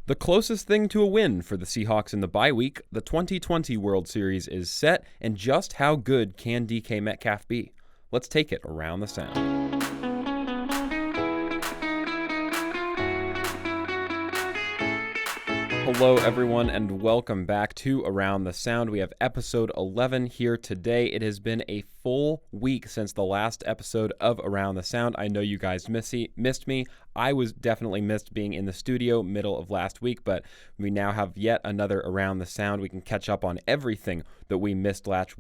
The closest thing to a win for the Seahawks in the bye week, the 2020 World Series is set, and just how good can DK Metcalf be? Let's take it around the sound. Hello everyone and welcome back to Around the Sound. We have episode 11 here today. It has been a full week since the last episode of Around the Sound. I know you guys missed me. I was definitely missed being in the studio middle of last week, but we now have yet another Around the Sound. We can catch up on everything that we missed last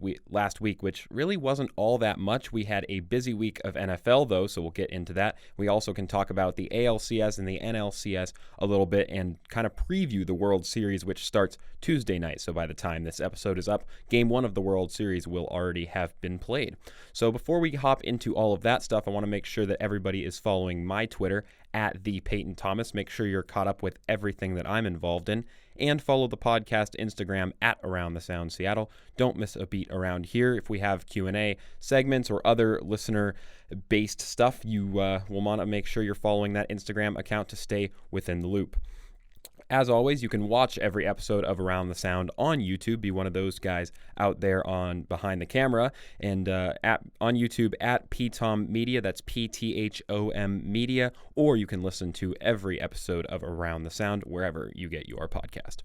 week, which really wasn't all that much. We had a busy week of NFL though, so we'll get into that. We also can talk about the ALCS and the NLCS a little bit and kind of preview the World Series, which starts Tuesday night. So by the time this episode is up, Game 1 of the World Series will already have been played. So before we hop into all of that stuff, I want to make sure that everybody is following my Twitter at the Peyton Thomas. Make sure you're caught up with everything that I'm involved in, and follow the podcast Instagram at Around the Sound Seattle. Don't miss a beat around here. If we have Q&A segments or other listener-based stuff, you will want to make sure you're following that Instagram account to stay within the loop. As always, you can watch every episode of Around the Sound on YouTube. Be one of those guys out there on behind the camera, and on YouTube at PTOM Media. That's PTHOM Media. Or you can listen to every episode of Around the Sound wherever you get your podcast.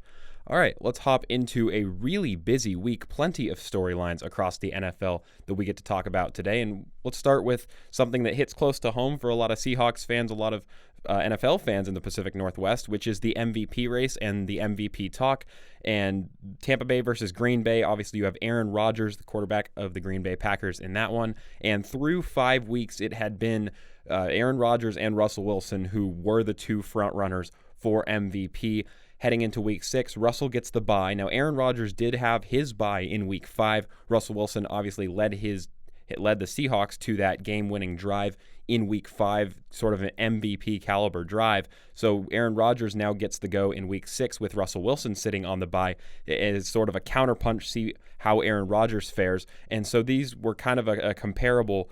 All right, let's hop into a really busy week. Plenty of storylines across the NFL that we get to talk about today. And let's start with something that hits close to home for a lot of Seahawks fans, a lot of NFL fans in the Pacific Northwest, which is the MVP race and the MVP talk. And Tampa Bay versus Green Bay. Obviously, you have Aaron Rodgers, the quarterback of the Green Bay Packers, in that one. And through 5 weeks, it had been Aaron Rodgers and Russell Wilson who were the two front runners for MVP. Heading into week 6, Russell gets the bye. Now, Aaron Rodgers did have his bye in week 5. Russell Wilson obviously led the Seahawks to that game-winning drive in week 5, sort of an MVP caliber drive. So Aaron Rodgers now gets the go in week 6 with Russell Wilson sitting on the bye. It is sort of a counterpunch, see how Aaron Rodgers fares. And so these were kind of a comparable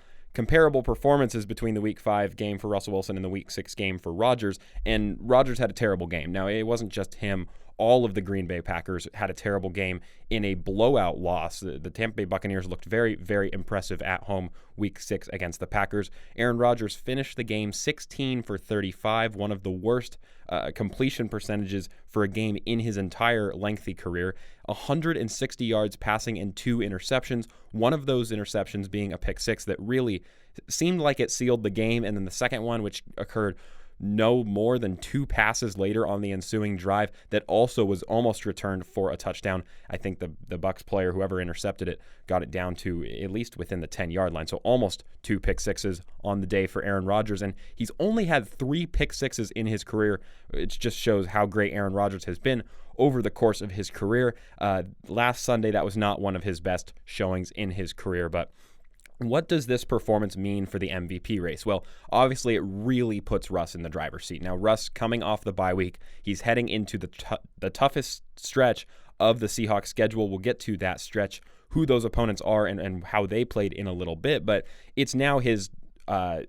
performances between the week 5 game for Russell Wilson and the week 6 game for Rodgers. And Rodgers had a terrible game. Now, it wasn't just him. All of the Green Bay Packers had a terrible game in a blowout loss. The Tampa Bay Buccaneers looked very, very impressive at home week 6 against the Packers. Aaron Rodgers finished the game 16 for 35, one of the worst completion percentages for a game in his entire lengthy career. 160 yards passing and 2 interceptions, one of those interceptions being a pick 6 that really seemed like it sealed the game, and then the second one, which occurred no more than 2 passes later on the ensuing drive, that also was almost returned for a touchdown. I think the Bucs player, whoever intercepted it, got it down to at least within the 10-yard line. So almost 2 pick 6s on the day for Aaron Rodgers, and he's only had 3 pick 6s in his career. It just shows how great Aaron Rodgers has been over the course of his career. Last Sunday, that was not one of his best showings in his career, but what does this performance mean for the MVP race? Well, obviously, it really puts Russ in the driver's seat. Now, Russ, coming off the bye week, he's heading into the toughest stretch of the Seahawks schedule. We'll get to that stretch, who those opponents are and how they played in a little bit, but it's now his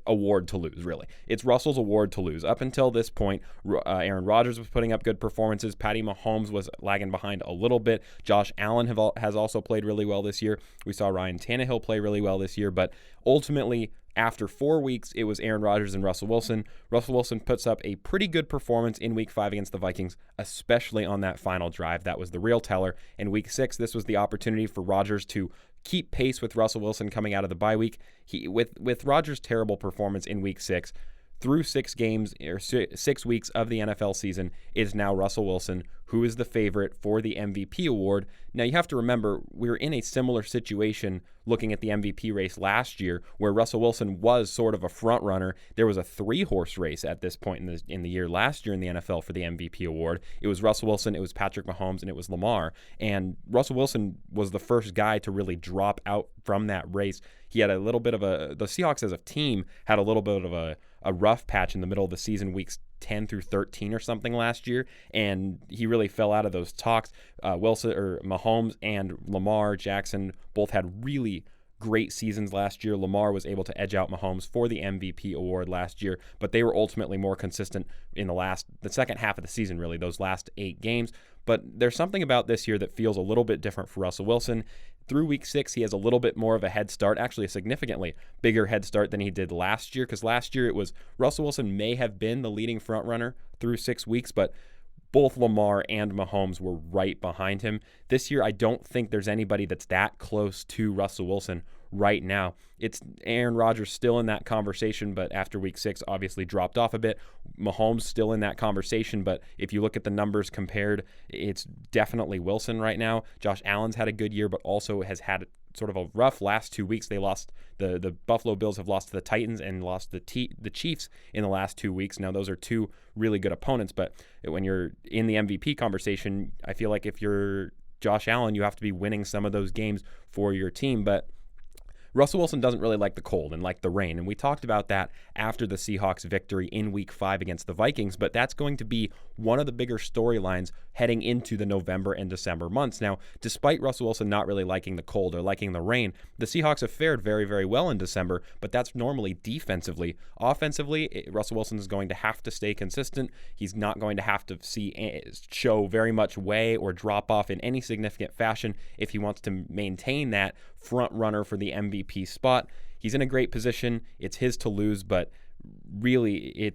award to lose, really. It's Russell's award to lose. Up until this point, Aaron Rodgers was putting up good performances. Patty Mahomes was lagging behind a little bit. Josh Allen has also played really well this year. We saw Ryan Tannehill play really well this year, but ultimately, after 4 weeks, it was Aaron Rodgers and Russell Wilson. Russell Wilson puts up a pretty good performance in Week 5 against the Vikings, especially on that final drive. That was the real teller. In Week 6, this was the opportunity for Rodgers to keep pace with Russell Wilson coming out of the bye week. With Rodgers' terrible performance in Week 6, through 6 games or 6 weeks of the NFL season, it is now Russell Wilson who is the favorite for the MVP award. Now, you have to remember, we were in a similar situation looking at the MVP race last year, where Russell Wilson was sort of a front runner. There was a 3-horse race at this point in the year last year in the NFL for the MVP award. It was Russell Wilson, it was Patrick Mahomes, and it was Lamar. And Russell Wilson was the first guy to really drop out from that race. He had a little bit of the Seahawks as a team had a little bit of a rough patch in the middle of the season, weeks 10 through 13 or something last year, and he really fell out of those talks. Mahomes and Lamar Jackson both had really great seasons last year. Lamar was able to edge out Mahomes for the MVP award last year, but they were ultimately more consistent in the second half of the season, really, those last 8 games. But there's something about this year that feels a little bit different for Russell Wilson. Through week 6, he has a little bit more of a head start, actually a significantly bigger head start than he did last year, because last year it was Russell Wilson may have been the leading front runner through 6 weeks, but both Lamar and Mahomes were right behind him. This year, I don't think there's anybody that's that close to Russell Wilson right now. It's Aaron Rodgers still in that conversation, but after week 6, obviously dropped off a bit. Mahomes still in that conversation, but if you look at the numbers compared, it's definitely Wilson right now. Josh Allen's had a good year, but also has had sort of a rough last 2 weeks. They lost, the Buffalo Bills have lost to the Titans and lost the Chiefs in the last 2 weeks. Now, those are 2 really good opponents, but when you're in the MVP conversation, I feel like if you're Josh Allen, you have to be winning some of those games for your team, but Russell Wilson doesn't really like the cold and like the rain, and we talked about that after the Seahawks victory in Week 5 against the Vikings, but that's going to be one of the bigger storylines heading into the November and December months. Now, despite Russell Wilson not really liking the cold or liking the rain, the Seahawks have fared very, very well in December, but that's normally defensively. Offensively, Russell Wilson is going to have to stay consistent. He's not going to have to show very much way or drop off in any significant fashion if he wants to maintain that front runner for the MVP spot. He's in a great position. It's his to lose, but really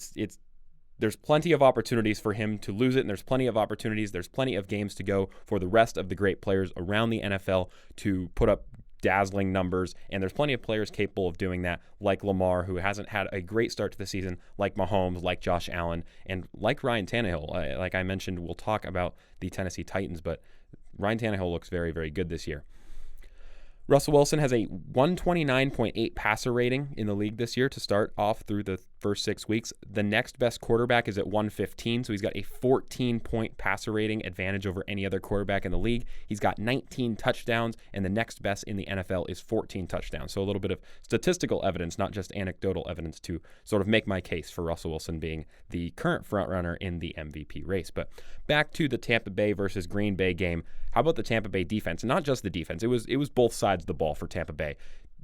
there's plenty of opportunities for him to lose it, and there's plenty of games to go for the rest of the great players around the NFL to put up dazzling numbers, and there's plenty of players capable of doing that, like Lamar, who hasn't had a great start to the season, like Mahomes, like Josh Allen, and like Ryan Tannehill. Like I mentioned, we'll talk about the Tennessee Titans, but Ryan Tannehill looks very, very good this year. Russell Wilson has a 129.8 passer rating in the league this year to start off through the first 6 weeks. The next best quarterback is at 115, so he's got a 14-point passer rating advantage over any other quarterback in the league. He's got 19 touchdowns, and the next best in the NFL is 14 touchdowns. So a little bit of statistical evidence, not just anecdotal evidence, to sort of make my case for Russell Wilson being the current frontrunner in the MVP race. But back to the Tampa Bay versus Green Bay game. How about the Tampa Bay defense? Not just the defense. It was both sides of the ball for Tampa Bay.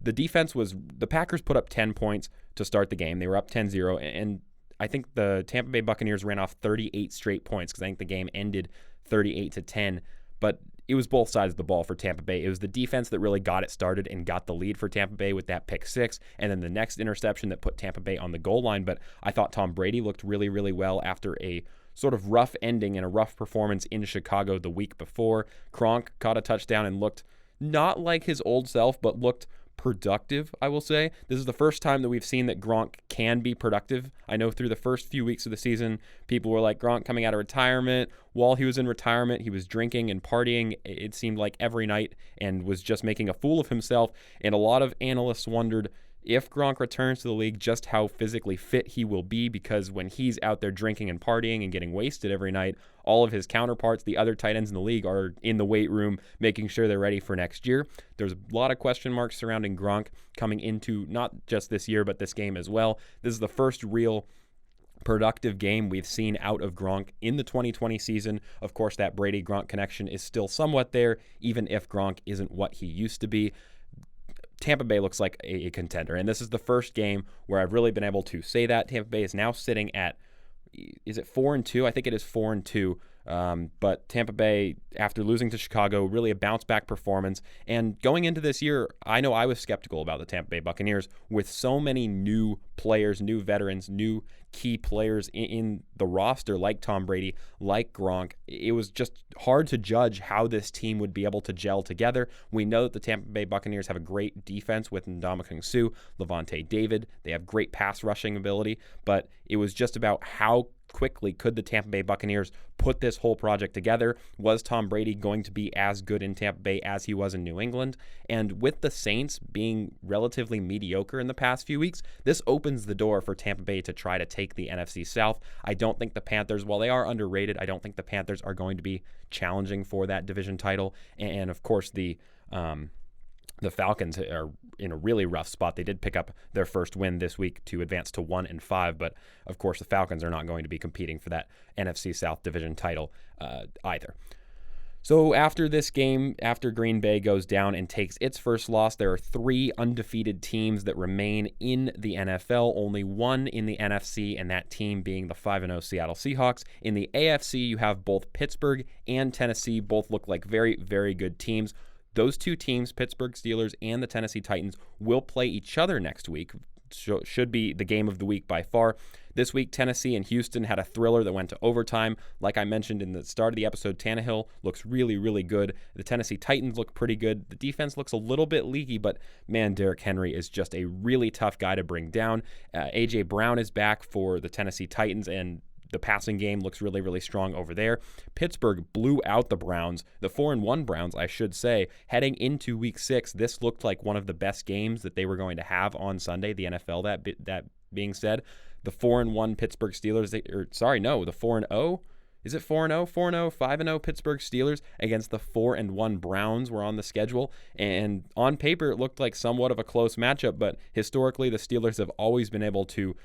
The Packers put up 10 points to start the game. They were up 10-0, and I think the Tampa Bay Buccaneers ran off 38 straight points because I think the game ended 38-10, but it was both sides of the ball for Tampa Bay. It was the defense that really got it started and got the lead for Tampa Bay with that pick 6, and then the next interception that put Tampa Bay on the goal line. But I thought Tom Brady looked really, really well after a sort of rough ending and a rough performance in Chicago the week before. Gronk caught a touchdown and looked not like his old self, but looked productive, I will say. This is the first time that we've seen that Gronk can be productive. I know through the first few weeks of the season, people were like, Gronk coming out of retirement. While he was in retirement, he was drinking and partying, it seemed like every night, and was just making a fool of himself. And a lot of analysts wondered if Gronk returns to the league, just how physically fit he will be, because when he's out there drinking and partying and getting wasted every night, all of his counterparts, the other tight ends in the league, are in the weight room making sure they're ready for next year. There's a lot of question marks surrounding Gronk coming into not just this year, but this game as well. This is the first real productive game we've seen out of Gronk in the 2020 season. Of course, that Brady-Gronk connection is still somewhat there, even if Gronk isn't what he used to be. Tampa Bay looks like a contender, and this is the first game where I've really been able to say that. Tampa Bay is now sitting at, is it 4-2? I think it is 4-2. But Tampa Bay, after losing to Chicago, really a bounce-back performance. And going into this year, I know I was skeptical about the Tampa Bay Buccaneers with so many new players, new veterans, new key players in the roster, like Tom Brady, like Gronk. It was just hard to judge how this team would be able to gel together. We know that the Tampa Bay Buccaneers have a great defense with Ndamukong Suh, Levante David. They have great pass rushing ability, but it was just about how quickly could the Tampa Bay Buccaneers put this whole project together. Was Tom Brady going to be as good in Tampa Bay as he was in New England? And with the Saints being relatively mediocre in the past few weeks, this opens the door for Tampa Bay to try to take the NFC South. I don't think the Panthers, while they are underrated, I don't think the Panthers are going to be challenging for that division title. And of course, the Falcons are in a really rough spot. They did pick up their first win this week to advance to 1-5, but of course the Falcons are not going to be competing for that NFC South division title either. So after this game, after Green Bay goes down and takes its first loss, there are 3 undefeated teams that remain in the NFL, only one in the NFC, and that team being the 5-0 Seattle Seahawks. In the AFC, you have both Pittsburgh and Tennessee. Both look like very, very good teams. Those 2 teams, Pittsburgh Steelers and the Tennessee Titans, will play each other next week. Should be the game of the week by far. This week, Tennessee and Houston had a thriller that went to overtime. Like I mentioned in the start of the episode, Tannehill looks really, really good. The Tennessee Titans look pretty good. The defense looks a little bit leaky, but man, Derrick Henry is just a really tough guy to bring down. A.J. Brown is back for the Tennessee Titans, and the passing game looks really, really strong over there. Pittsburgh blew out the Browns, the 4-1 Browns, I should say. Heading into Week 6, this looked like one of the best games that they were going to have on Sunday, the NFL. That being said, the 4-1 Pittsburgh Steelers, the 4-0? Is it 4-0? 4-0, 5-0 Pittsburgh Steelers against the 4-1 Browns were on the schedule. And on paper, it looked like somewhat of a close matchup, but historically, the Steelers have always been able to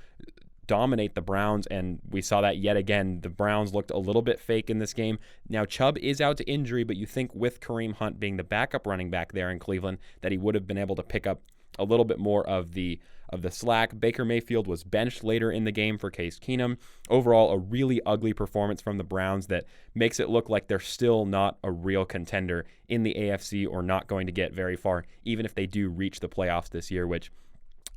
dominate the Browns, and we saw that yet again. The Browns looked a little bit fake in this game. Now, Chubb is out to injury, but you think with Kareem Hunt being the backup running back there in Cleveland that he would have been able to pick up a little bit more of the slack. Baker Mayfield was benched later in the game for Case Keenum. Overall, a really ugly performance from the Browns that makes it look like they're still not a real contender in the AFC or not going to get very far, even if they do reach the playoffs this year, which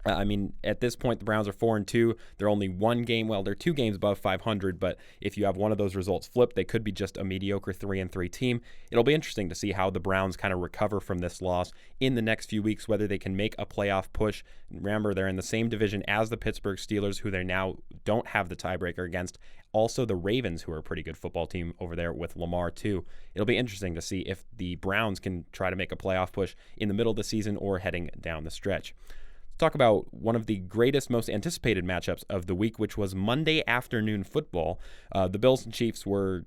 at this point, the Browns are 4-2. They're only they're 2 games above 500, but if you have one of those results flip, they could be just a mediocre 3-3 team. It'll be interesting to see how the Browns kind of recover from this loss in the next few weeks, whether they can make a playoff push. Remember, they're in the same division as the Pittsburgh Steelers, who they now don't have the tiebreaker against. Also, the Ravens, who are a pretty good football team over there with Lamar, too. It'll be interesting to see if the Browns can try to make a playoff push in the middle of the season or heading down the stretch. Talk about one of the greatest, most anticipated matchups of the week, which was Monday afternoon football. The Bills and Chiefs were,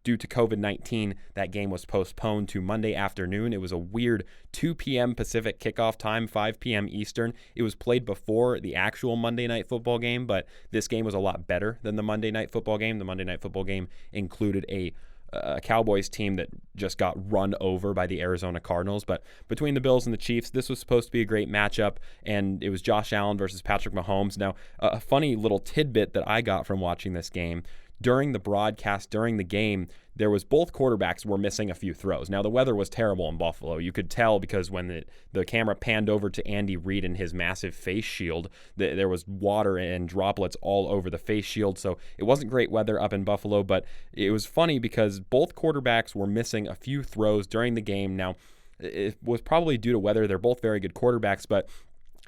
due to COVID-19, that game was postponed to Monday afternoon. It was a weird 2 p.m. Pacific kickoff time, 5 p.m. Eastern. It was played before the actual Monday Night Football game, but this game was a lot better than the Monday Night Football game. The Monday Night Football game included a Cowboys team that just got run over by the Arizona Cardinals. But between the Bills and the Chiefs, this was supposed to be a great matchup, and it was Josh Allen versus Patrick Mahomes. Now, a funny little tidbit that I got from watching this game, during the broadcast, during the game, there was both quarterbacks were missing a few throws. Now, the weather was terrible in Buffalo. You could tell because when the camera panned over to Andy Reid and his massive face shield, there was water and droplets all over the face shield. So it wasn't great weather up in Buffalo, but it was funny because both quarterbacks were missing a few throws during the game. Now, it was probably due to weather. They're both very good quarterbacks, but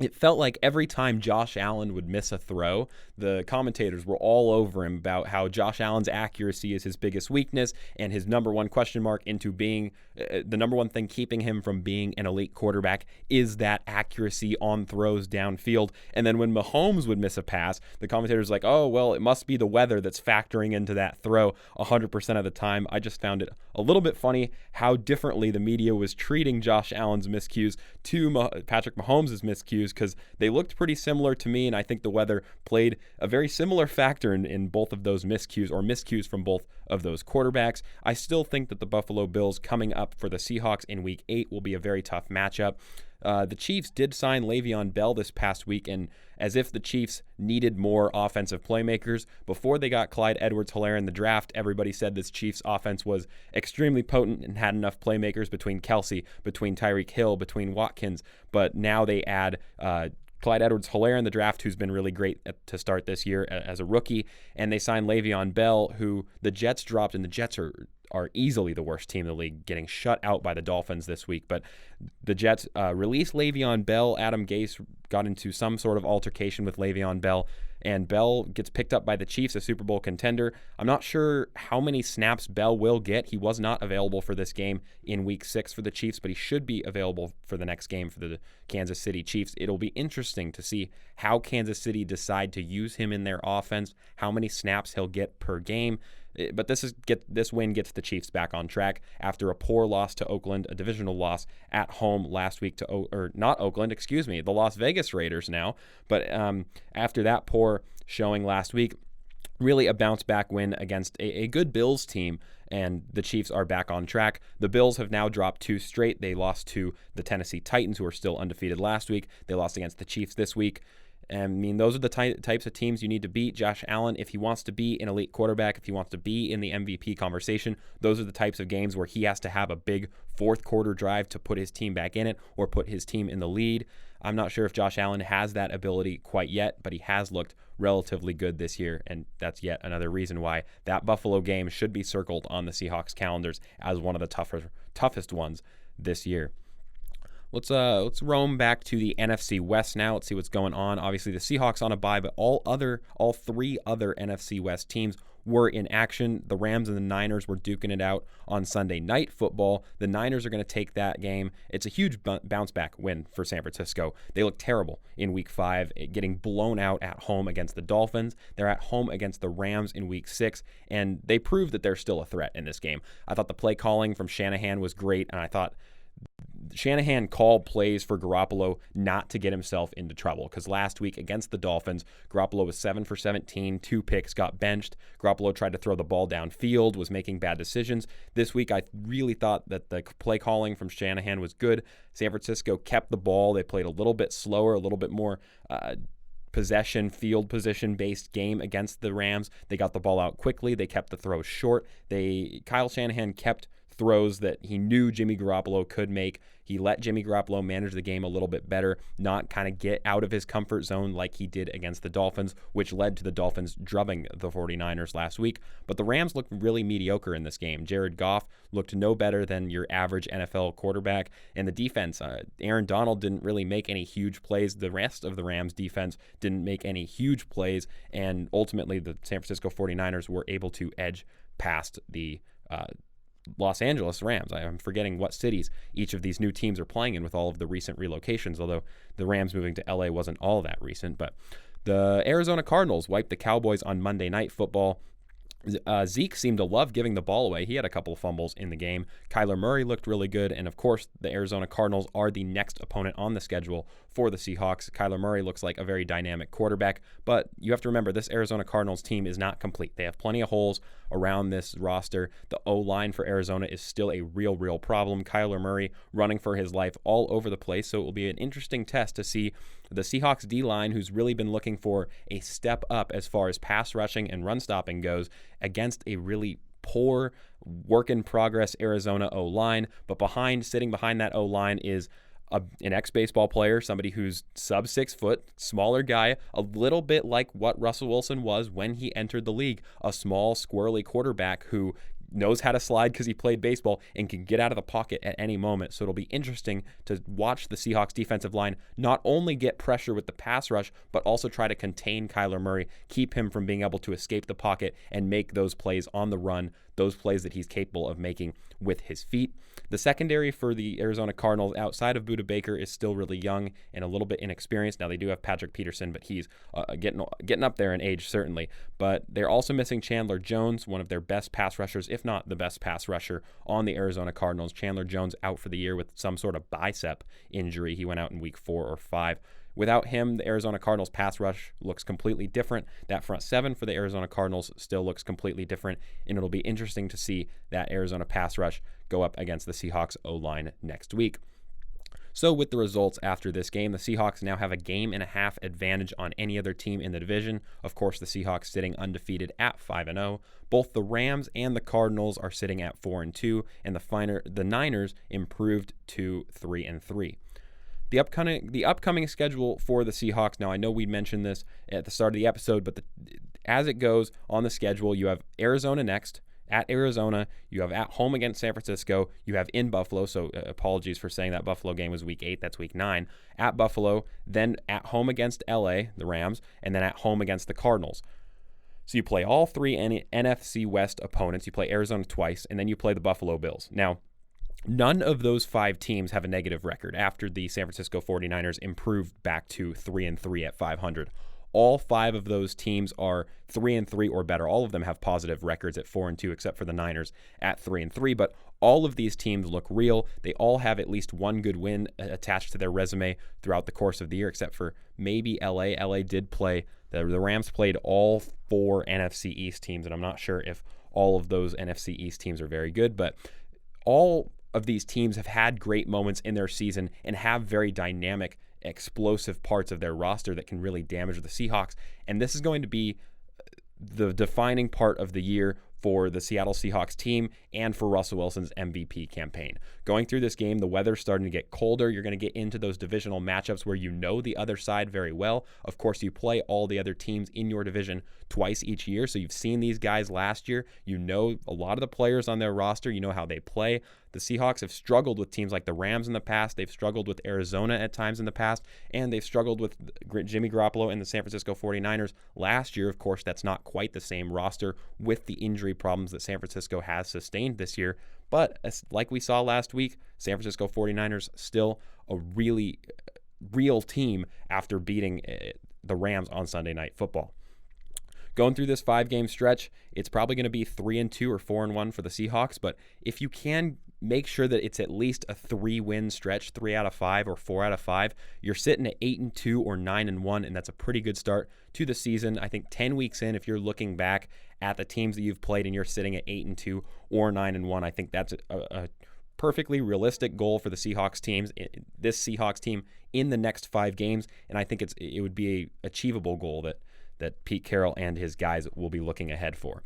it felt like every time Josh Allen would miss a throw, the commentators were all over him about how Josh Allen's accuracy is his biggest weakness and his number one question mark into being the number one thing keeping him from being an elite quarterback is that accuracy on throws downfield. And then when Mahomes would miss a pass, the commentators were like, oh, well, it must be the weather that's factoring into that throw 100% of the time. I just found it a little bit funny how differently the media was treating Josh Allen's miscues to Patrick Mahomes' miscues, because they looked pretty similar to me, and I think the weather played a very similar factor in both of those miscues from both of those quarterbacks. I still think that the Buffalo Bills coming up for the Seahawks in Week 8 will be a very tough matchup. The Chiefs did sign Le'Veon Bell this past week, and as if the Chiefs needed more offensive playmakers, before they got Clyde Edwards-Helaire in the draft, everybody said this Chiefs offense was extremely potent and had enough playmakers between Kelsey, between Tyreek Hill, between Watkins, but now they add Clyde Edwards-Helaire in the draft, who's been really great to start this year as a rookie, and they signed Le'Veon Bell, who the Jets dropped, and the Jets are easily the worst team in the league, getting shut out by the Dolphins this week. But the Jets released Le'Veon Bell. Adam Gase got into some sort of altercation with Le'Veon Bell, and Bell gets picked up by the Chiefs, a Super Bowl contender. I'm not sure how many snaps Bell will get. He was not available for this game in Week 6 for the Chiefs, but he should be available for the next game for the Kansas City Chiefs. It'll be interesting to see how Kansas City decide to use him in their offense, how many snaps he'll get per game. But this win gets the Chiefs back on track after a poor loss to Oakland, a divisional loss at home last week the Las Vegas Raiders now. But after that poor showing last week, really a bounce back win against a good Bills team, and the Chiefs are back on track. The Bills have now dropped 2 straight. They lost to the Tennessee Titans, who are still undefeated last week. They lost against the Chiefs this week. And I mean, those are the types of teams you need to beat. Josh Allen, if he wants to be an elite quarterback, if he wants to be in the MVP conversation, those are the types of games where he has to have a big fourth quarter drive to put his team back in it or put his team in the lead. I'm not sure if Josh Allen has that ability quite yet, but he has looked relatively good this year, and that's yet another reason why that Buffalo game should be circled on the Seahawks calendars as one of the toughest ones this year. Let's roam back to the NFC West now. Let's see what's going on. Obviously, the Seahawks on a bye, but all 3 other NFC West teams were in action. The Rams and the Niners were duking it out on Sunday Night Football. The Niners are going to take that game. It's a huge bounce back win for San Francisco. They look terrible in Week 5, getting blown out at home against the Dolphins. They're at home against the Rams in Week 6, and they proved that they're still a threat in this game. I thought the play calling from Shanahan was great, and I thought Shanahan called plays for Garoppolo not to get himself into trouble, because last week against the Dolphins, Garoppolo was 7 for 17, 2 picks, got benched. Garoppolo tried to throw the ball downfield, was making bad decisions. This week, I really thought that the play calling from Shanahan was good. San Francisco kept the ball. They played a little bit slower, a little bit more possession, field position-based game against the Rams. They got the ball out quickly. They kept the throws short. Kyle Shanahan kept throws that he knew Jimmy Garoppolo could make. He let Jimmy Garoppolo manage the game a little bit better, not kind of get out of his comfort zone like he did against the Dolphins, which led to the Dolphins drubbing the 49ers last week. But the Rams looked really mediocre in this game. Jared Goff looked no better than your average NFL quarterback. And the defense, Aaron Donald didn't really make any huge plays. The rest of the Rams defense didn't make any huge plays. And ultimately, the San Francisco 49ers were able to edge past the Los Angeles Rams. I'm forgetting what cities each of these new teams are playing in with all of the recent relocations, although the Rams moving to LA wasn't all that recent. But the Arizona Cardinals wiped the Cowboys on Monday Night Football. Zeke seemed to love giving the ball away. He had a couple of fumbles in the game. Kyler Murray looked really good, and of course, the Arizona Cardinals are the next opponent on the schedule for the Seahawks. Kyler Murray looks like a very dynamic quarterback, but you have to remember this Arizona Cardinals team is not complete. They have plenty of holes around this roster. The O-line for Arizona is still a real problem. Kyler Murray running for his life all over the place, so it will be an interesting test to see the Seahawks D-line, who's really been looking for a step up as far as pass rushing and run stopping goes, against a really poor work-in-progress Arizona O-line. But sitting behind that O-line is an ex-baseball player, somebody who's sub 6 foot, smaller guy, a little bit like what Russell Wilson was when he entered the league, a small, squirrely quarterback who knows how to slide because he played baseball and can get out of the pocket at any moment. So it'll be interesting to watch the Seahawks defensive line not only get pressure with the pass rush, but also try to contain Kyler Murray, keep him from being able to escape the pocket and make those plays on the run, those plays that he's capable of making with his feet. The secondary for the Arizona Cardinals outside of Budda Baker is still really young and a little bit inexperienced. Now they do have Patrick Peterson, but he's getting up there in age certainly. But they're also missing Chandler Jones, one of their best pass rushers, if not the best pass rusher on the Arizona Cardinals. Chandler Jones out for the year with some sort of bicep injury. He went out in week 4 or 5. Without him, the Arizona Cardinals pass rush looks completely different. That front 7 for the Arizona Cardinals still looks completely different, and it'll be interesting to see that Arizona pass rush go up against the Seahawks O-line next week. So with the results after this game, the Seahawks now have a game-and-a-half advantage on any other team in the division. Of course, the Seahawks sitting undefeated at 5-0. Both the Rams and the Cardinals are sitting at 4-2, and the Niners improved to 3-3. The upcoming schedule for the Seahawks, now I know we mentioned this at the start of the episode, but as it goes on the schedule, you have Arizona next. At Arizona, you have at home against San Francisco. You have in Buffalo, so apologies for saying that Buffalo game was week 8. That's week 9. At Buffalo, then at home against LA, the Rams, and then at home against the Cardinals. So you play all 3 NFC West opponents. You play Arizona twice, and then you play the Buffalo Bills. Now, none of those 5 teams have a negative record after the San Francisco 49ers improved back to 3-3 at 500. All 5 of those teams are 3-3 or better. All of them have positive records at 4-2, except for the Niners at 3-3. But all of these teams look real. They all have at least one good win attached to their resume throughout the course of the year, except for maybe LA. LA did play. The Rams played all 4 NFC East teams, and I'm not sure if all of those NFC East teams are very good, but all of these teams have had great moments in their season and have very dynamic, explosive parts of their roster that can really damage the Seahawks. And this is going to be the defining part of the year for the Seattle Seahawks team and for Russell Wilson's MVP campaign. Going through this game, the weather's starting to get colder. You're going to get into those divisional matchups where you know the other side very well. Of course, you play all the other teams in your division twice each year, so you've seen these guys last year. You know a lot of the players on their roster. You know how they play. The Seahawks have struggled with teams like the Rams in the past. They've struggled with Arizona at times in the past, and they've struggled with Jimmy Garoppolo and the San Francisco 49ers last year. Of course, that's not quite the same roster with the injury problems that San Francisco has sustained this year. But like we saw last week, San Francisco 49ers still a really real team after beating the Rams on Sunday Night Football. Going through this 5-game stretch, it's probably going to be 3-2 or 4-1 for the Seahawks, but if you can make sure that it's at least a 3-win stretch, 3 out of 5 or 4 out of 5, you're sitting at 8-2 or 9-1, and that's a pretty good start to the season. I think 10 weeks in, if you're looking back at the teams that you've played and you're sitting at 8-2 or 9-1, I think that's a perfectly realistic goal for the Seahawks teams, this Seahawks team in the next 5 games, and I think it would be an achievable goal that Pete Carroll and his guys will be looking ahead for.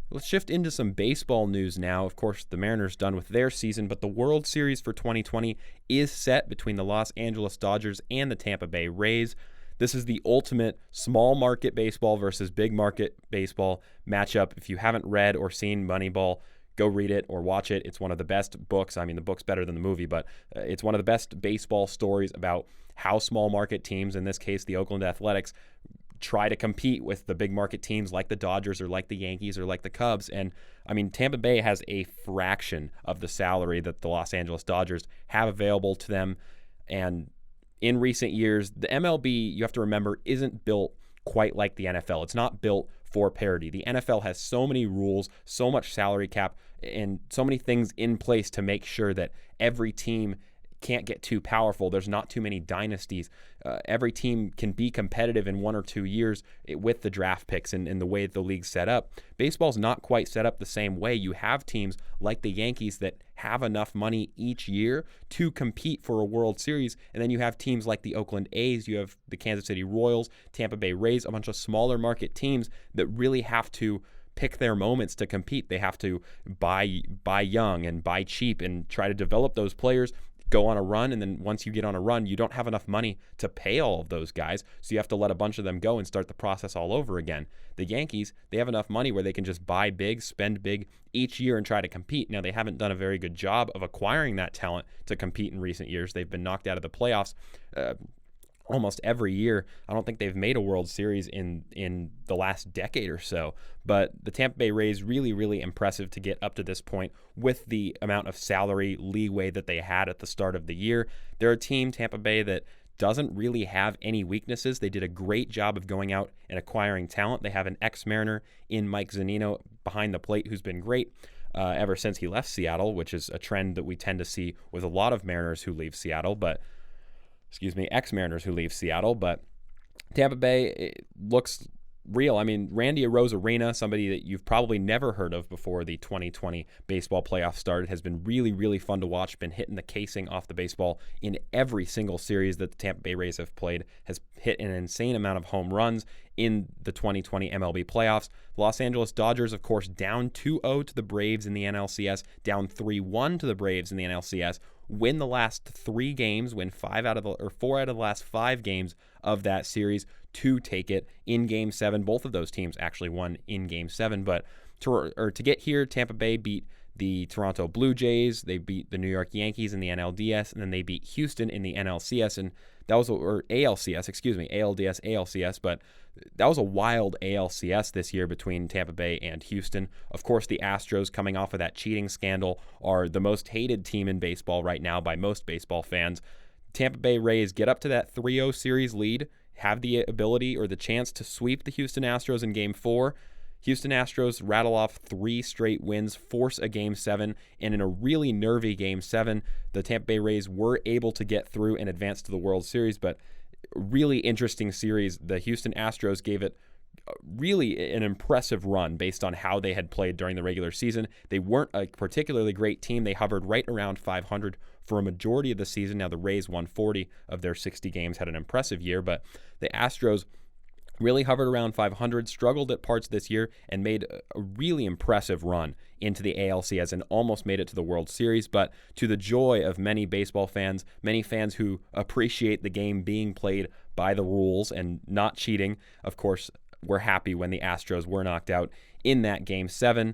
Let's shift into some baseball news now. Of course, the Mariners done with their season, but the World Series for 2020 is set between the Los Angeles Dodgers and the Tampa Bay Rays. This is the ultimate small market baseball versus big market baseball matchup. If you haven't read or seen Moneyball, go read it or watch it. It's one of the best books. I mean, the book's better than the movie, but it's one of the best baseball stories about how small market teams, in this case the Oakland Athletics, try to compete with the big market teams like the Dodgers or like the Yankees or like the Cubs. And I mean, Tampa Bay has a fraction of the salary that the Los Angeles Dodgers have available to them. And in recent years, the MLB, you have to remember, isn't built quite like the NFL. It's not built for parity. The NFL has so many rules, so much salary cap, and so many things in place to make sure that every team can't get too powerful. There's not too many dynasties. Every team can be competitive in 1 or 2 years with the draft picks and the way the league's set up. Baseball's not quite set up the same way. You have teams like the Yankees that have enough money each year to compete for a World Series, and then you have teams like the Oakland A's, you have the Kansas City Royals, Tampa Bay Rays, a bunch of smaller market teams that really have to pick their moments to compete. They have to buy young and buy cheap and try to develop those players, go on a run, and then once you get on a run, you don't have enough money to pay all of those guys, so you have to let a bunch of them go and start the process all over again. The Yankees, they have enough money where they can just buy big, spend big each year and try to compete. Now, they haven't done a very good job of acquiring that talent to compete in recent years. They've been knocked out of the playoffs almost every year. I don't think they've made a World Series in the last decade or so. But the Tampa Bay Rays, really, really impressive to get up to this point with the amount of salary leeway that they had at the start of the year. They're a team, Tampa Bay, that doesn't really have any weaknesses. They did a great job of going out and acquiring talent. They have an ex-Mariner in Mike Zunino behind the plate who's been great ever since he left Seattle, which is a trend that we tend to see with a lot of Mariners who leave Seattle, ex-Mariners who leave Seattle. But Tampa Bay looks real. I mean, Randy Arozarena, somebody that you've probably never heard of before the 2020 baseball playoffs started, has been really, really fun to watch, been hitting the casing off the baseball in every single series that the Tampa Bay Rays have played, has hit an insane amount of home runs in the 2020 MLB playoffs. Los Angeles Dodgers, of course, down 2-0 to the Braves in the NLCS, down 3-1 to the Braves in the NLCS, win the last 3 games, win 4 out of the last 5 games of that series to take it in Game 7. Both of those teams actually won in Game 7, but to get here, Tampa Bay beat the Toronto Blue Jays, they beat the New York Yankees in the NLDS, and then they beat Houston in the NLCS, and that was ALCS, ALDS, ALCS, but that was a wild ALCS this year between Tampa Bay and Houston. Of course, the Astros, coming off of that cheating scandal, are the most hated team in baseball right now by most baseball fans. Tampa Bay Rays get up to that 3-0 series lead have the ability or the chance to sweep the Houston Astros in Game 4. Houston Astros rattle off 3 straight wins, force a Game 7, and in a really nervy Game 7, the Tampa Bay Rays were able to get through and advance to the World Series, but really interesting series. The Houston Astros gave it really an impressive run based on how they had played during the regular season. They weren't a particularly great team. They hovered right around 500 for a majority of the season. Now the Rays won 40 of their 60 games, had an impressive year, but the Astros really hovered around 500, struggled at parts this year, and made a really impressive run into the ALCS and almost made it to the World Series. But to the joy of many baseball fans, many fans who appreciate the game being played by the rules and not cheating, of course, we're happy when the Astros were knocked out in that Game 7.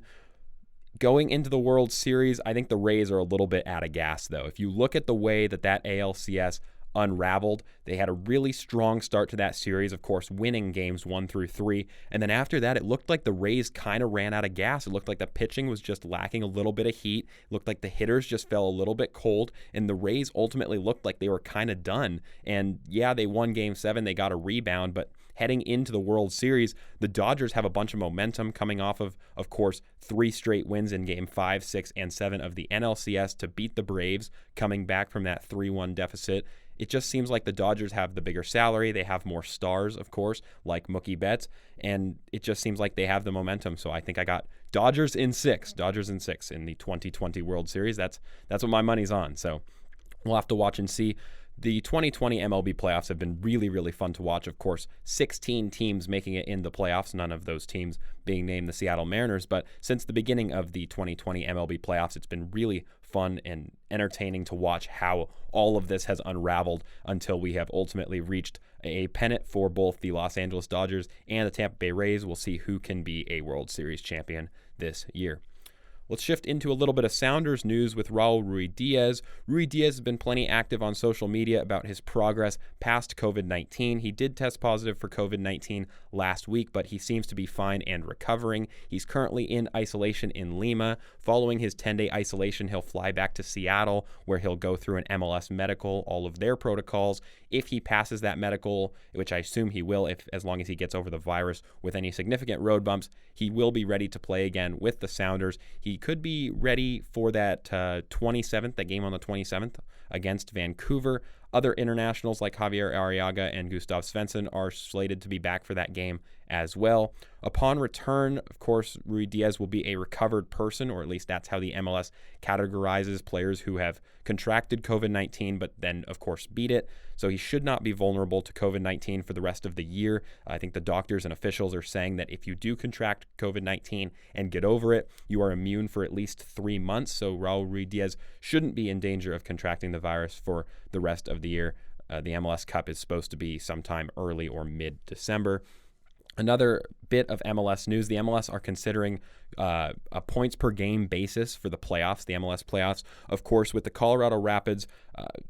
Going into the World Series, I think the Rays are a little bit out of gas, though. If you look at the way that ALCS unraveled, they had a really strong start to that series, of course, winning games 1 through 3. And then after that, it looked like the Rays kind of ran out of gas. It looked like the pitching was just lacking a little bit of heat. It looked like the hitters just fell a little bit cold. And the Rays ultimately looked like they were kind of done. And yeah, they won Game 7. They got a rebound, but heading into the World Series, the Dodgers have a bunch of momentum coming off of course, 3 straight wins in Game 5, 6, and 7 of the NLCS to beat the Braves, coming back from that 3-1 deficit. It just seems like the Dodgers have the bigger salary. They have more stars, of course, like Mookie Betts, and it just seems like they have the momentum. So I think I got Dodgers in 6 in the 2020 World Series. That's what my money's on. So we'll have to watch and see. The 2020 MLB playoffs have been really, really fun to watch. Of course, 16 teams making it in the playoffs, none of those teams being named the Seattle Mariners. But since the beginning of the 2020 MLB playoffs, it's been really fun and entertaining to watch how all of this has unraveled until we have ultimately reached a pennant for both the Los Angeles Dodgers and the Tampa Bay Rays. We'll see who can be a World Series champion this year. Let's shift into a little bit of Sounders news with Raul Ruidiaz. Ruidiaz has been plenty active on social media about his progress past COVID-19. He did test positive for COVID-19 last week, but he seems to be fine and recovering. He's currently in isolation in Lima. Following his 10-day isolation, he'll fly back to Seattle, where he'll go through an MLS medical, all of their protocols. If he passes that medical, which I assume he will, as long as he gets over the virus with any significant road bumps, he will be ready to play again with the Sounders. He could be ready for that 27th, that game on the 27th against Vancouver. Other internationals like Javier Arriaga and Gustav Svensson are slated to be back for that game as well. Upon return, of course, Ruidiaz will be a recovered person, or at least that's how the MLS categorizes players who have contracted COVID-19, but then, of course, beat it. So he should not be vulnerable to COVID-19 for the rest of the year. I think the doctors and officials are saying that if you do contract COVID-19 and get over it, you are immune for at least 3 months. So Raul Ruidiaz shouldn't be in danger of contracting the virus for the rest of the year. The MLS Cup is supposed to be sometime early or mid-December. Another bit of MLS news, the MLS are considering a points per game basis for the playoffs, the MLS playoffs. Of course, with the Colorado Rapids,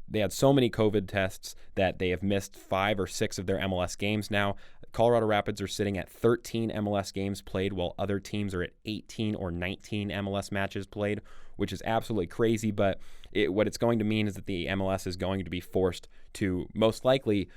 they had so many COVID tests that they have missed 5 or 6 of their MLS games now. Colorado Rapids are sitting at 13 MLS games played, while other teams are at 18 or 19 MLS matches played, which is absolutely crazy. But what it's going to mean is that the MLS is going to be forced to most likely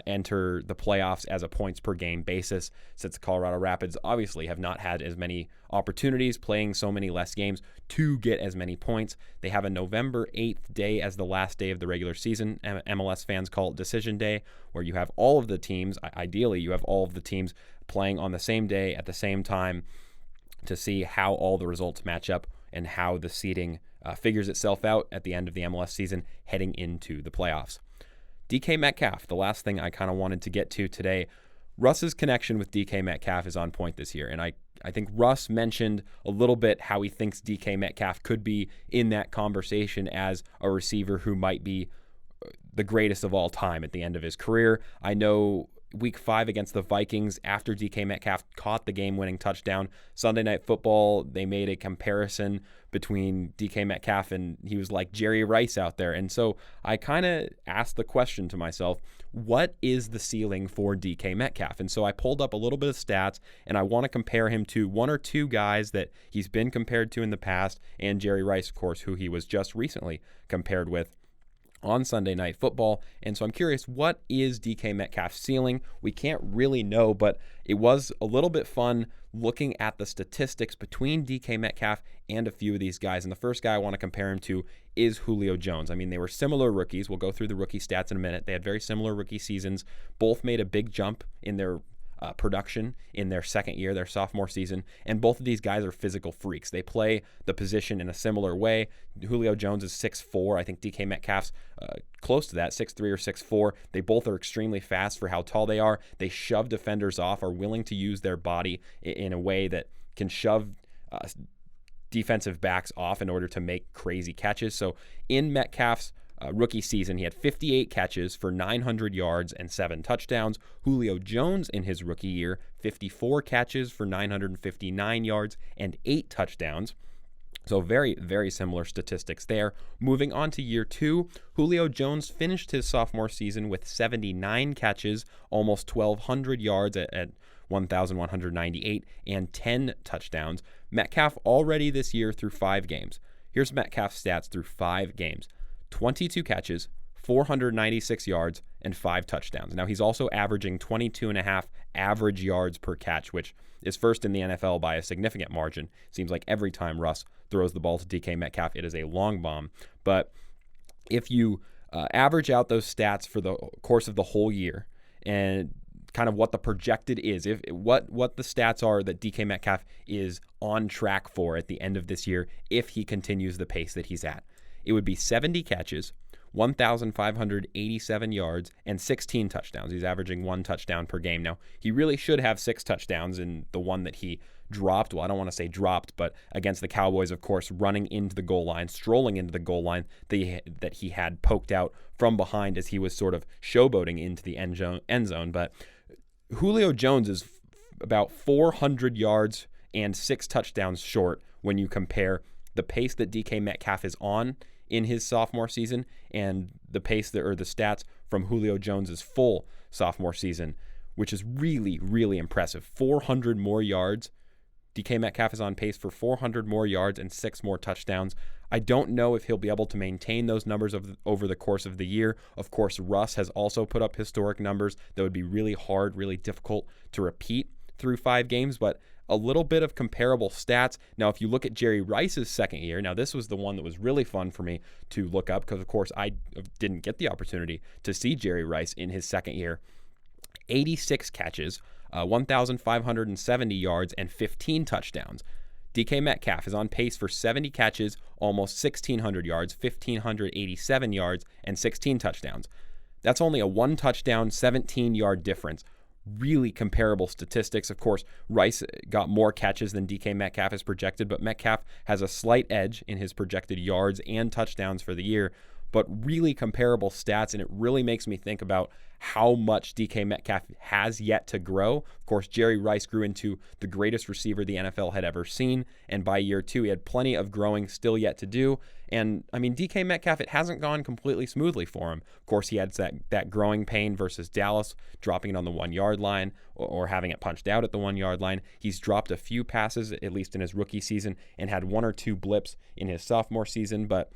enter the playoffs as a points per game basis, since the Colorado Rapids obviously have not had as many opportunities, playing so many less games to get as many points. They have a November 8th day as the last day of the regular season. MLS fans call it Decision Day, where you have all of the teams, ideally you have all of the teams playing on the same day at the same time to see how all the results match up and how the seeding figures itself out at the end of the MLS season heading into the playoffs. DK Metcalf, the last thing I kind of wanted to get to today. Russ's connection with DK Metcalf is on point this year, and I think Russ mentioned a little bit how he thinks DK Metcalf could be in that conversation as a receiver who might be the greatest of all time at the end of his career. I know Week 5 against the Vikings, after DK Metcalf caught the game-winning touchdown, Sunday Night Football, they made a comparison between DK Metcalf and he was like Jerry Rice out there. And so I kind of asked the question to myself, what is the ceiling for DK Metcalf? And so I pulled up a little bit of stats, and I want to compare him to 1 or 2 guys that he's been compared to in the past, and Jerry Rice, of course, who he was just recently compared with. on Sunday Night Football. And so I'm curious, what is DK Metcalf's ceiling? We can't really know, but it was a little bit fun looking at the statistics between DK Metcalf and a few of these guys. And the first guy I want to compare him to is Julio Jones. I mean, they were similar rookies. We'll go through the rookie stats in a minute. They had very similar rookie seasons. Both made a big jump in their production in their second year, their sophomore season, and both of these guys are physical freaks. They play the position in a similar way. Julio Jones is 6'4". I think DK Metcalf's close to that, 6'3" or 6'4". They both are extremely fast for how tall they are. They shove defenders off, are willing to use their body in a way that can shove defensive backs off in order to make crazy catches. So in Metcalf's rookie season, he had 58 catches for 900 yards and 7 touchdowns. Julio Jones in his rookie year, 54 catches for 959 yards and 8 touchdowns. So very, very similar statistics there. Moving on to year 2, Julio Jones finished his sophomore season with 79 catches, almost 1,200 yards at 1,198 and 10 touchdowns. Metcalf already this year through 5 games. Here's Metcalf's stats through 5 games. 22 catches, 496 yards, and 5 touchdowns. Now, he's also averaging 22.5 average yards per catch, which is first in the NFL by a significant margin. Seems like every time Russ throws the ball to DK Metcalf, it is a long bomb. But if you average out those stats for the course of the whole year and kind of what the projected is, what the stats are that DK Metcalf is on track for at the end of this year if he continues the pace that he's at, it would be 70 catches, 1,587 yards, and 16 touchdowns. He's averaging 1 touchdown per game. Now, he really should have 6 touchdowns in the one that he dropped. Well, I don't want to say dropped, but against the Cowboys, of course, running into the goal line, strolling into the goal line that he had poked out from behind as he was sort of showboating into the end zone. But Julio Jones is about 400 yards and 6 touchdowns short when you compare the pace that DK Metcalf is on in his sophomore season and the pace or the stats from Julio Jones's full sophomore season, which is really, really impressive. 400 more yards. DK Metcalf is on pace for 400 more yards and 6 more touchdowns. I don't know if he'll be able to maintain those numbers over the course of the year. Of course, Russ has also put up historic numbers that would be really hard, really difficult to repeat through 5 games, but a little bit of comparable stats. Now, if you look at Jerry Rice's second year, now this was the one that was really fun for me to look up because, of course, I didn't get the opportunity to see Jerry Rice in his second year. 86 catches, 1,570 yards, and 15 touchdowns. DK Metcalf is on pace for 70 catches, almost 1,600 yards, 1,587 yards, and 16 touchdowns. That's only a 1 touchdown, 17-yard difference. Really comparable statistics. Of course, Rice got more catches than DK Metcalf is projected, but Metcalf has a slight edge in his projected yards and touchdowns for the year, but really comparable stats, and it really makes me think about how much DK Metcalf has yet to grow. Of course, Jerry Rice grew into the greatest receiver the NFL had ever seen, and by year 2, he had plenty of growing still yet to do. And, I mean, DK Metcalf, it hasn't gone completely smoothly for him. Of course, he had that growing pain versus Dallas, dropping it on the 1-yard line or having it punched out at the 1-yard line. He's dropped a few passes, at least in his rookie season, and had 1 or 2 blips in his sophomore season, but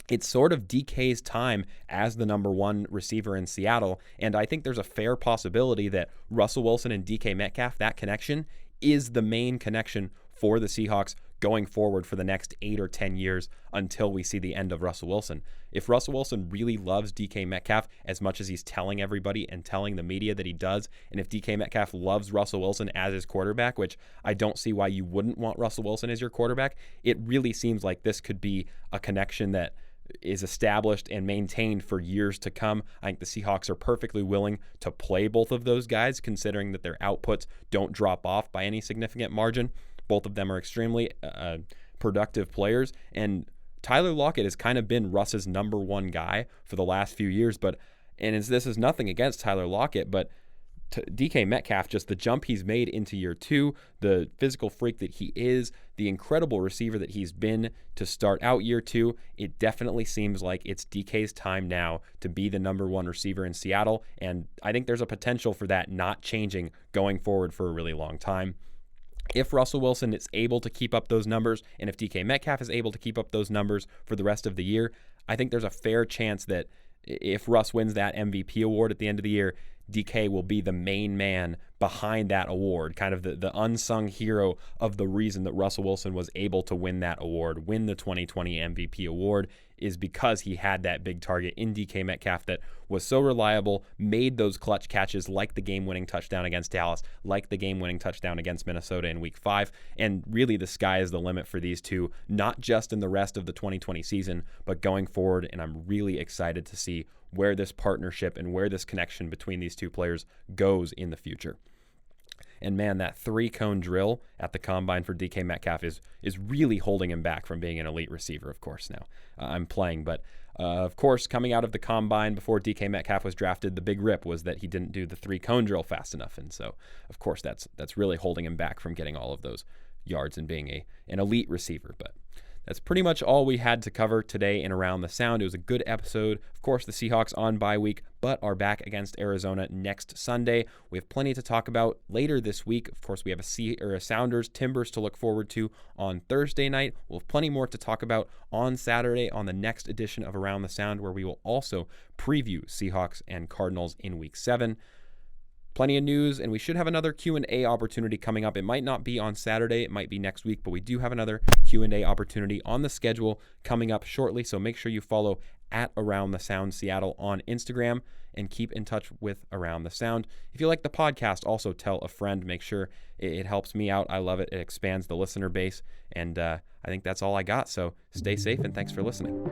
it's sort of DK's time as the number 1 receiver in Seattle, and I think there's a fair possibility that Russell Wilson and DK Metcalf, that connection, is the main connection for the Seahawks going forward for the next 8 or 10 years until we see the end of Russell Wilson. If Russell Wilson really loves DK Metcalf as much as he's telling everybody and telling the media that he does, and if DK Metcalf loves Russell Wilson as his quarterback, which I don't see why you wouldn't want Russell Wilson as your quarterback, it really seems like this could be a connection that is established and maintained for years to come. I think the Seahawks are perfectly willing to play both of those guys, considering that their outputs don't drop off by any significant margin. Both of them are extremely productive players, and Tyler Lockett has kind of been Russ's number 1 guy for the last few years. This is nothing against Tyler Lockett, but DK Metcalf, just the jump he's made into year 2, the physical freak that he is, the incredible receiver that he's been to start out year 2, it definitely seems like it's DK's time now to be the number 1 receiver in Seattle, and I think there's a potential for that not changing going forward for a really long time. If Russell Wilson is able to keep up those numbers, and if DK Metcalf is able to keep up those numbers for the rest of the year, I think there's a fair chance that if Russ wins that MVP award at the end of the year, DK will be the main man behind that award, kind of the unsung hero of the reason that Russell Wilson was able to win that award, win the 2020 MVP award, is because he had that big target in DK Metcalf that was so reliable, made those clutch catches like the game-winning touchdown against Dallas, like the game-winning touchdown against Minnesota in Week 5, and really the sky is the limit for these two, not just in the rest of the 2020 season, but going forward, and I'm really excited to see where this partnership and where this connection between these two players goes in the future. And man, that 3-cone drill at the combine for DK Metcalf is really holding him back from being an elite receiver, of course, now. I'm playing, but of course, coming out of the combine before DK Metcalf was drafted, the big rip was that he didn't do the 3-cone drill fast enough. And so, of course, that's really holding him back from getting all of those yards and being an elite receiver. But that's pretty much all we had to cover today in Around the Sound. It was a good episode. Of course, the Seahawks on bye week, but are back against Arizona next Sunday. We have plenty to talk about later this week. Of course, we have a Sounders Timbers to look forward to on Thursday night. We'll have plenty more to talk about on Saturday on the next edition of Around the Sound, where we will also preview Seahawks and Cardinals in Week 7. Plenty of news, and we should have another Q&A opportunity coming up. It might not be on Saturday, it might be next week, but we do have another Q&A opportunity on the schedule coming up shortly, so make sure you follow at Around the Sound Seattle on Instagram and keep in touch with Around the Sound. If you like the podcast, also tell a friend. Make sure it helps me out. I love it. It expands the listener base, and I think that's all I got, so stay safe, and thanks for listening.